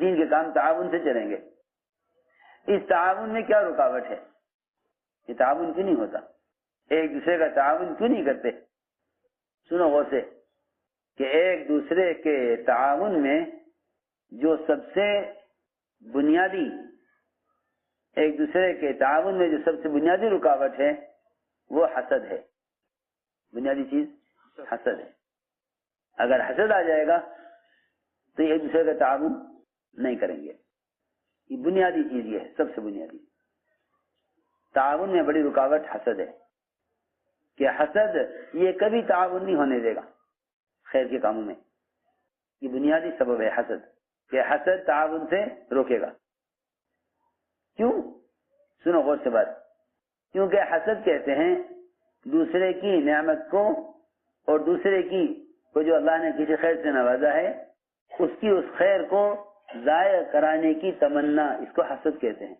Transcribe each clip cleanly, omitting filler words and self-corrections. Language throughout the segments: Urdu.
دین کے کام تعاون سے چلیں گے. اس تعاون میں کیا رکاوٹ ہے؟ یہ تعاون کیوں نہیں ہوتا؟ ایک دوسرے کا تعاون کیوں نہیں کرتے؟ سنو غور سے کہ ایک دوسرے کے تعاون میں جو سب سے بنیادی ایک دوسرے کے تعاون میں جو سب سے بنیادی رکاوٹ ہے وہ حسد ہے. بنیادی چیز حسد ہے. اگر حسد آ جائے گا تو ایک دوسرے کا تعاون نہیں کریں گے. یہ بنیادی چیز یہ ہے، سب سے بنیادی. تعاون میں بڑی رکاوٹ حسد ہے کہ حسد یہ کبھی تعاون نہیں ہونے دے گا خیر کے کاموں میں. یہ بنیادی سبب ہے حسد، کہ حسد تعاون سے روکے گا. کیوں؟ سنو غور سے بات. کیونکہ حسد کہتے ہیں دوسرے کی نعمت کو اور دوسرے کی کو جو اللہ نے کسی خیر سے نوازا ہے اس کی اس خیر کو ضائع کرانے کی تمنا، اس کو حسد کہتے ہیں.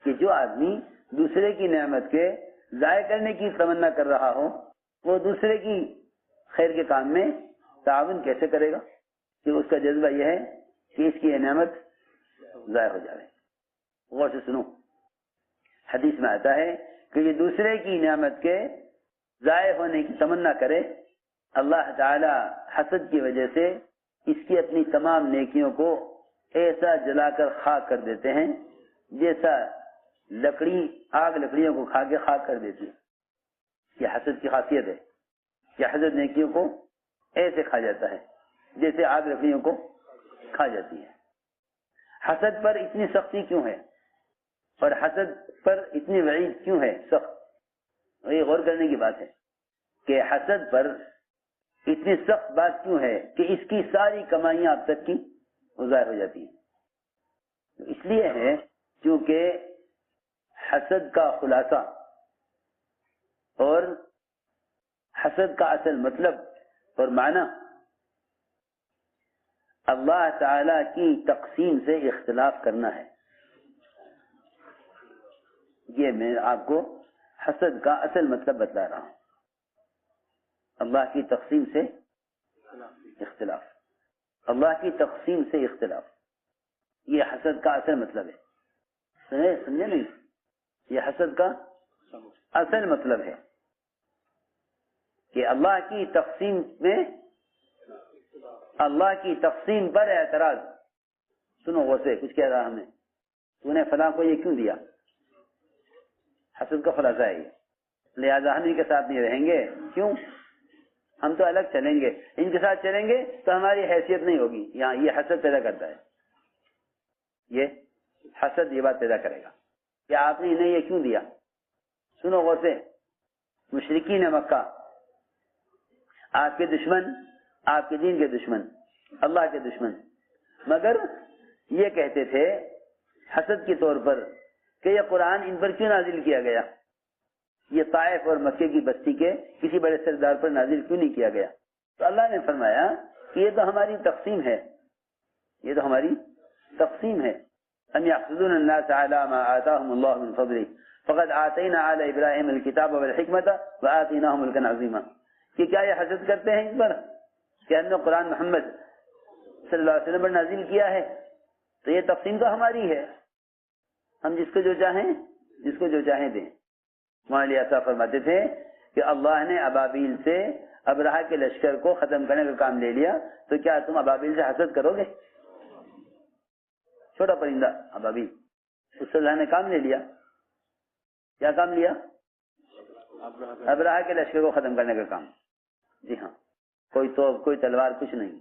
کہ جو آدمی دوسرے کی نعمت کے ضائع کرنے کی تمنا کر رہا ہو وہ دوسرے کی خیر کے کام میں تعاون کیسے کرے گا؟ کہ اس کا جذبہ یہ ہے کہ اس کی یہ نعمت ضائع ہو جائے. غور سے سنو، حدیث میں آتا ہے کہ یہ دوسرے کی نعمت کے ضائع ہونے کی تمنا کرے، اللہ تعالی حسد کی وجہ سے اس کی اپنی تمام نیکیوں کو ایسا جلا کر خاک کر دیتے ہیں جیسا لکڑی آگ لکڑیوں کو کھا کے خاک کر دیتی ہے. یہ حسد کی خاصیت ہے کہ حسد نیکیوں کو ایسے کھا جاتا ہے جیسے آگ لکڑیوں کو کھا جاتی ہے. حسد پر اتنی سختی کیوں ہے اور حسد پر اتنی وعید کیوں ہے سخت؟ یہ غور کرنے کی بات ہے کہ حسد پر اتنی سخت بات کیوں ہے کہ اس کی ساری کمائیاں اب تک کی ظاہر ہو جاتی ہیں. اس لیے ہے کیونکہ حسد کا خلاصہ اور حسد کا اصل مطلب اور معنی اللہ تعالی کی تقسیم سے اختلاف کرنا ہے. یہ میں آپ کو حسد کا اصل مطلب بتلا رہا ہوں. اللہ کی تقسیم سے اختلاف، اللہ کی تقسیم سے اختلاف، یہ حسد کا اصل مطلب ہے. سمجھے نہیں؟ یہ حسد کا اصل مطلب ہے کہ اللہ کی تقسیم میں اللہ کی تقسیم پر اعتراض. سنو غور سے، کچھ کہہ رہا ہمیں تو نے فلاں کو یہ کیوں دیا؟ حسد کا خلاصہ ہے یہ. لہذا ہم ان کے ساتھ نہیں رہیں گے. کیوں؟ ہم تو الگ چلیں گے. ان کے ساتھ چلیں گے تو ہماری حیثیت نہیں ہوگی. یہاں یہ حسد پیدا کرتا ہے. یہ حسد یہ بات پیدا کرے گا کہ آپ نے انہیں یہ کیوں دیا. سنو غور سے، مشرکین مکہ آپ کے دشمن، آپ کے دین کے دشمن، اللہ کے دشمن، مگر یہ کہتے تھے حسد کے طور پر کہ یہ قرآن ان پر کیوں نازل کیا گیا؟ یہ طائف اور مکے کی بستی کے کسی بڑے سردار پر نازل کیوں نہیں کیا گیا؟ تو اللہ نے فرمایا کہ یہ تو ہماری تقسیم ہے، یہ تو ہماری تقسیم ہے. ام یحسدون الناس علی ما آتاهم اللہ من فضلہ فقد آتینا آل ابراہیم الکتاب والحکمۃ وآتیناہم ملکا عظیما. کہ کیا یہ حسد کرتے ہیں اس پر کہ ہم نے قرآن محمد صلی اللہ علیہ وسلم پر نازل کیا ہے؟ تو یہ تقسیم تو ہماری ہے، ہم جس کو جو چاہیں دیں. مولانا ایسا فرماتے تھے کہ اللہ نے ابابیل سے ابرہہ کے لشکر کو ختم کرنے کا کام لے لیا، تو کیا تم ابابیل سے حسد کرو گے؟ چھوٹا پرندہ ابابیل، اس سے اللہ نے کام لے لیا. کیا کام لیا؟ ابرہہ کے لشکر کو ختم کرنے کا کام. جی ہاں، کوئی توپ، کوئی تلوار، کچھ نہیں.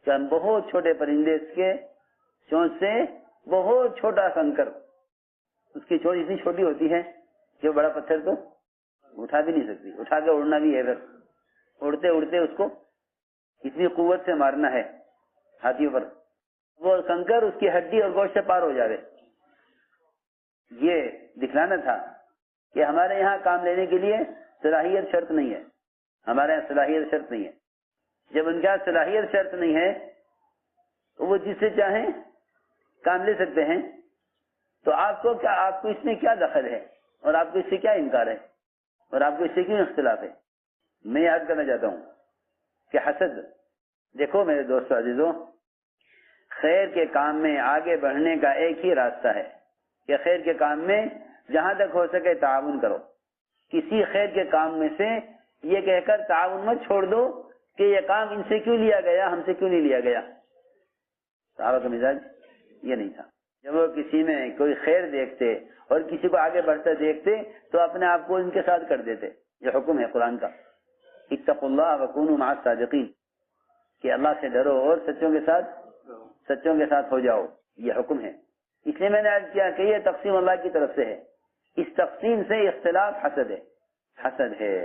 چند بہت چھوٹے پرندے، اس کے چونچ سے بہت چھوٹا کنکر، اس کی چونچ اتنی چھوٹی ہوتی ہے کہ بڑا پتھر تو اٹھا بھی نہیں سکتی. اٹھا کے اڑنا بھی ہے، پھر اڑتے اڑتے اس کو اتنی قوت سے مارنا ہے ہاتھیوں پر، وہ کنکر اس کی ہڈی اور گوشت سے پار ہو جاوے. یہ دکھلانا تھا کہ ہمارے یہاں کام لینے کے لیے صلاحیت شرط نہیں ہے. ہمارے یہاں صلاحیت شرط نہیں ہے. جب ان کا صلاحیت شرط نہیں ہے تو وہ جس سے چاہیں کام لے سکتے ہیں. تو آپ کو اس میں کیا دخل ہے اور آپ کو اس سے کیا انکار ہے اور آپ کو اس سے کیوں اختلاف ہے؟ میں یاد کرنا چاہتا ہوں کہ حسد، دیکھو میرے دوستو عزیزوں، خیر کے کام میں آگے بڑھنے کا ایک ہی راستہ ہے کہ خیر کے کام میں جہاں تک ہو سکے تعاون کرو. کسی خیر کے کام میں سے یہ کہہ کر تعاون مت چھوڑ دو کہ یہ کام ان سے کیوں لیا گیا, ہم سے کیوں نہیں لیا گیا. صحابہ کا مزاج یہ نہیں تھا. جب وہ کسی میں کوئی خیر دیکھتے اور کسی کو آگے بڑھتے دیکھتے تو اپنے آپ کو ان کے ساتھ کر دیتے. یہ حکم ہے قرآن کا, اتقوا اللہ وکونوا مع الصادقین, کہ اللہ سے ڈرو اور سچوں کے ساتھ ہو جاؤ. یہ حکم ہے. اس لیے میں نے عرض کیا کہ یہ تقسیم اللہ کی طرف سے ہے. اس تقسیم سے اختلاف حسد ہے.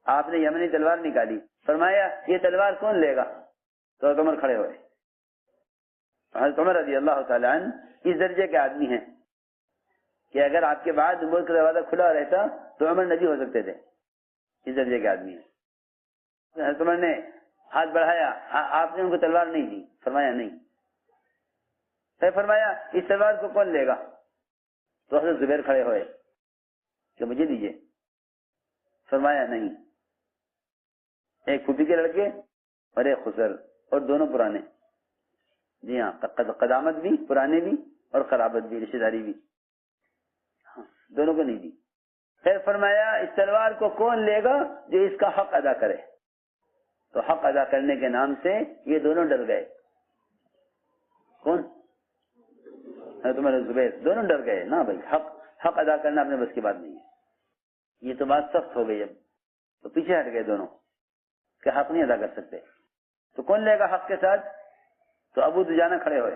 آپ نے یمنی تلوار نکالی, فرمایا یہ تلوار کون لے گا, تو عمر کھڑے ہوئے. حضرت عمر رضی اللہ تعالیٰ عنہ اس درجے کے آدمی ہیں کہ اگر آپ کے بعد ملک کا دروازہ کھلا رہتا تو عمر نبی ہو سکتے تھے. اس درجے کے آدمی ہیں. حضرت عمر نے ہاتھ بڑھایا, آپ نے ان کو تلوار نہیں دی, فرمایا نہیں. پھر فرمایا اس تلوار کو کون لے گا, تو حضرت زبیر کھڑے ہوئے کہ مجھے دیجیے. فرمایا نہیں. ایک پھوپھی کے لڑکے اور ایک خسر, اور دونوں پرانے. جی ہاں, قدامت بھی, پرانے بھی, اور قرابت بھی, رشتہ داری بھی, دونوں کو نہیں دی. پھر فرمایا اس تلوار کو کون لے گا جو اس کا حق ادا کرے. تو حق ادا کرنے کے نام سے یہ دونوں ڈر گئے. کون؟ تمہارے زبیر. دونوں ڈر گئے نا بھائی, حق ادا کرنا اپنے بس کی بات نہیں ہے. یہ تو بات سخت ہو گئی. اب تو پیچھے ہٹ گئے دونوں کہ حق نہیں ادا کر سکتے. تو کون لے گا حق کے ساتھ؟ تو ابو دجانہ کھڑے ہوئے,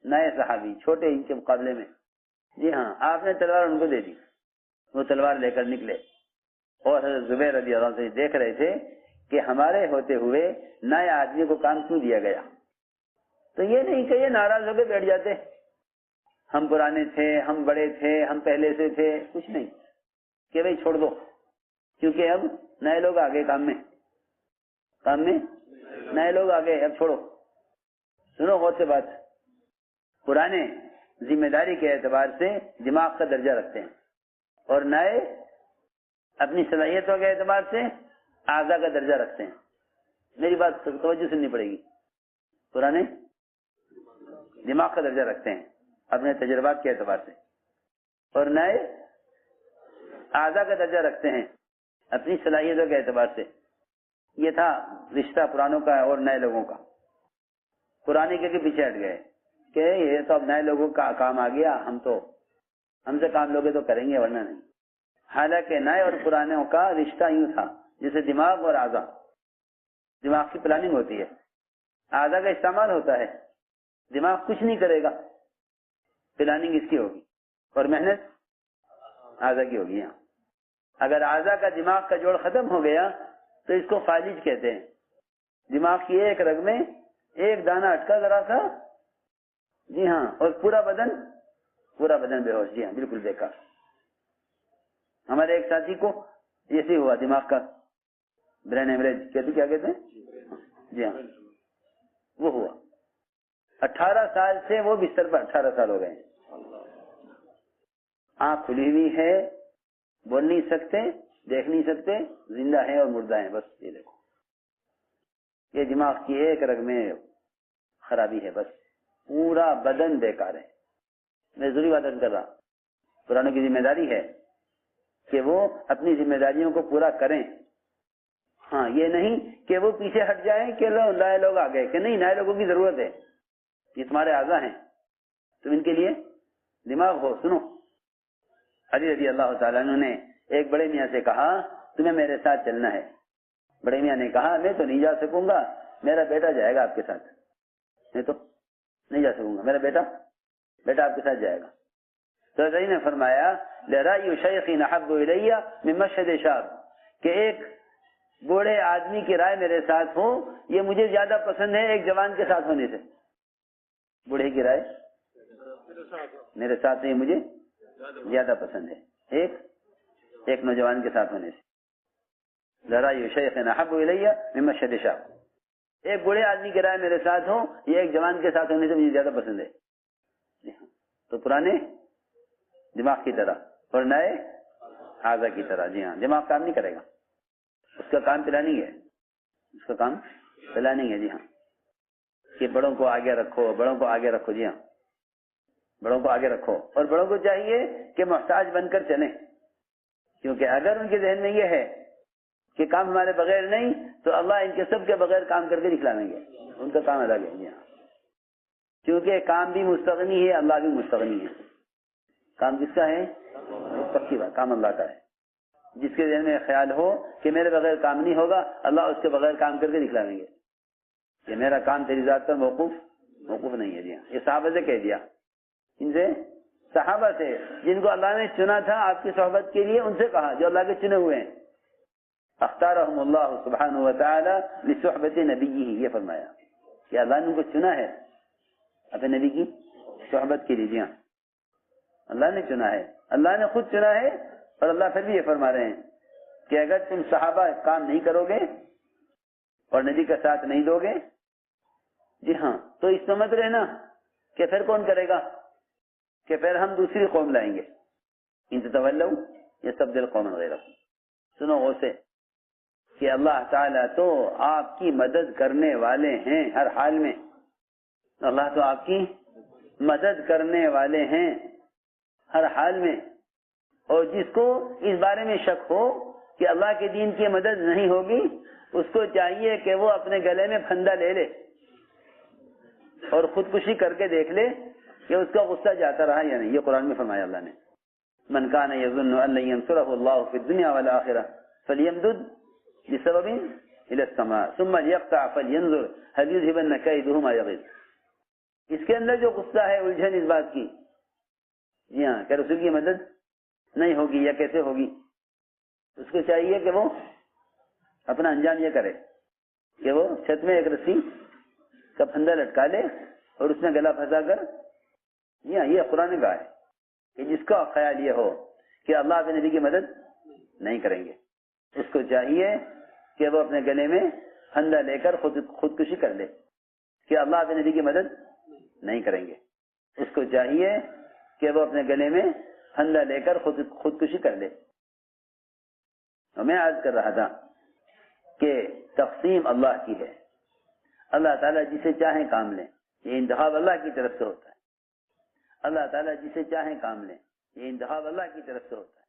نئے صحابی, چھوٹے ان کے مقابلے میں. جی ہاں, آپ نے تلوار ان کو دے دی. وہ تلوار لے کر نکلے اور حضرت زبیر رضی اللہ عنہ سے دیکھ رہے تھے کہ ہمارے ہوتے ہوئے نئے آدمی کو کام کیوں دیا گیا. تو یہ نہیں کہ یہ ناراض ہو کے بیٹھ جاتے, ہم پرانے تھے, ہم بڑے تھے, ہم پہلے سے تھے, کچھ نہیں, کہ بھائی چھوڑ دو کیونکہ اب نئے لوگ آ گئے کام میں نئے لوگ آ گئے, اب چھوڑو. سنو غور سے بات. پرانے ذمہ داری کے اعتبار سے دماغ کا درجہ رکھتے ہیں اور نئے اپنی صلاحیتوں کے اعتبار سے اعضاء کا درجہ رکھتے ہیں. میری بات توجہ سننی پڑے گی. پرانے دماغ کا درجہ رکھتے ہیں اپنے تجربات کے اعتبار سے, اور نئے اعضاء کا درجہ رکھتے ہیں اپنی صلاحیتوں کے اعتبار سے. یہ تھا رشتہ پرانوں کا اور نئے لوگوں کا. پرانے کے پیچھے ہٹ گئے کہ یہ تو اب نئے لوگوں کا کام آ گیا, ہم سے کام لوگے تو کریں گے ورنہ نہیں. حالانکہ نئے اور پرانوں کا رشتہ یوں تھا جیسے دماغ اور اعضاء. دماغ کی پلاننگ ہوتی ہے, اعضاء کا استعمال ہوتا ہے, دماغ کچھ نہیں کرے گا, پلاننگ اس کی ہوگی اور محنت اعضاء کی ہوگی. یہاں اگر اعضاء کا دماغ کا جوڑ ختم ہو گیا تو اس کو فالج کہتے ہیں. دماغ کی ایک رگ میں ایک دانہ اٹکا ذرا سا, جی ہاں, اور پورا بدن بے ہوش. جی ہاں, بالکل بیکار. ہمارے ایک ساتھی کو ایسے ہوا, دماغ کا برین ہیمریج کیا کہتے ہیں, جی ہاں, وہ ہوا. 18 سال سے وہ بستر پر, 18 سال ہو گئے. آنکھ کھلی ہوئی ہے, بول نہیں سکتے, دیکھ نہیں سکتے, زندہ ہیں اور مردہ ہیں. بس یہ دیکھو, یہ دماغ کی ایک رگ میں خرابی ہے, بس پورا بدن بیکار ہے. میں ضروری بات کر رہا, پرانوں کی ذمہ داری ہے کہ وہ اپنی ذمہ داریوں کو پورا کریں. ہاں, یہ نہیں کہ وہ پیچھے ہٹ جائیں کہ نئے لوگ آ گئے, کہ نہیں, نئے لوگوں کی ضرورت ہے, یہ تمہارے اعضاء ہیں, تم ان کے لیے دماغ ہو. سنو, علی رضی اللہ تعالیٰ عنہ نے ایک بڑے میاں سے کہا تمہیں میرے ساتھ چلنا ہے. بڑے میاں نے کہا میں تو نہیں جا سکوں گا, میرا بیٹا جائے گا آپ کے ساتھ. میں تو نہیں جا سکوں گا, میرا بیٹا آپ کے ساتھ جائے گا. تو علی نے فرمایا لرأی شیخ احب الی من مشهد شاب, کہ ایک بوڑھے آدمی کی رائے میرے ساتھ ہو یہ مجھے زیادہ پسند ہے ایک جوان کے ساتھ ہونے سے. بوڑھے کی رائے میرے ساتھ یہ مجھے زیادہ پسند ہے ایک نوجوان کے ساتھ ہونے سے. لرأی شیخ احب الی من مشهد شاب, ایک بوڑھے آدمی کی رائے میرے ساتھ ہو یہ ایک جوان کے ساتھ ہونے سے مجھے زیادہ پسند ہے. تو پرانے دماغ کی طرح اور نئے اعضاء کی طرح. جی ہاں, دماغ کام نہیں کرے گا, اس کا کام پلاننگ ہے, جی ہاں, کہ بڑوں کو آگے رکھو، بڑوں کو آگے رکھو، جی ہاں بڑوں کو آگے رکھو، اور بڑوں کو چاہیے کہ محتاج بن کر چلیں، کیونکہ اگر ان کے ذہن میں یہ ہے کہ کام ہمارے بغیر نہیں تو اللہ ان کے سب کے بغیر کام کر کے دکھلاویں گے، ان کا کام الگ ہے، جی ہاں، کیونکہ کام بھی مستغنی ہے، اللہ بھی مستغنی ہے۔ کام کس کا ہے؟ پکی بات، کام اللہ کا ہے۔ جس کے ذہن میں خیال ہو کہ میرے بغیر کام نہیں ہوگا، اللہ اس کے بغیر کام کر کے دکھلاویں گے کہ میرا کام تیری ذات پر موقوف نہیں ہے، جی ہاں۔ یہ صحابہ سے کہہ دیا، ان سے صحابہ سے جن کو اللہ نے چنا تھا آپ کی صحبت کے لیے، ان سے کہا جو اللہ کے چنے ہوئے ہیں، اختارہم اللہ سبحانہ وتعالی لصحبت نبیہ، یہ فرمایا کہ اللہ نے ان کو چنا ہے اپنے نبی کی صحبت کے لیے، جی ہاں اللہ نے چنا ہے، اللہ نے خود چنا ہے، اور اللہ پھر بھی یہ فرما رہے ہیں کہ اگر تم صحابہ کام نہیں کرو گے اور نبی کا ساتھ نہیں دو گے، جی ہاں، تو اس سمجھ رہنا کہ پھر کون کرے گا، کہ پھر ہم دوسری قوم لائیں گے، ان تتولوا یستبدل قوما غیرکم۔ سنو غور سے کہ اللہ تعالیٰ تو آپ کی مدد کرنے والے ہیں ہر حال میں، اللہ تو آپ کی مدد کرنے والے ہیں ہر حال میں، اور جس کو اس بارے میں شک ہو کہ اللہ کے دین کی مدد نہیں ہوگی، اس کو چاہیے کہ وہ اپنے گلے میں پھندا لے لے اور خودکشی کر کے دیکھ لے کہ اس کا غصہ جاتا رہا یا نہیں۔ یہ قرآن میں فرمایا اللہ نے، من کان یظن ان لن ینصرہ اللہ فی الدنیا والآخرہ فلیمدد بسبب الی السماء ثم لیقطع فلینظر هل یذهبن کیدہ ما یغیظ۔ اس کے اندر جو غصہ ہے، الجھن اس بات کی، جی ہاں، کہ رسول کی مدد نہیں ہوگی یا کیسے ہوگی، اس کو چاہیے کہ وہ اپنا انجام یہ کرے کہ وہ چھت میں ایک رسی کا پھندا لٹکا لے اور اس میں گلا پھنسا کر، جی ہاں یہ قرآن کا ہے کہ جس کا خیال یہ ہو کہ اللہ اپنے نبی کی مدد نہیں کریں گے، اس کو چاہیے کہ وہ اپنے گلے میں پھندا لے کر خودکشی کر لے کہ اللہ اپنے نبی کی مدد نہیں کریں گے، اس کو چاہیے کہ وہ اپنے گلے میں پھندا لے کر خودکشی کر لے۔ اور میں عرض کر رہا تھا کہ تقسیم اللہ کی ہے، اللہ تعالیٰ جسے چاہیں کام لیں، یہ انتخاب اللہ کی طرف سے ہوتا ہے، اللہ تعالیٰ جسے چاہیں کام لیں، یہ انتخاب اللہ کی طرف سے ہوتا ہے۔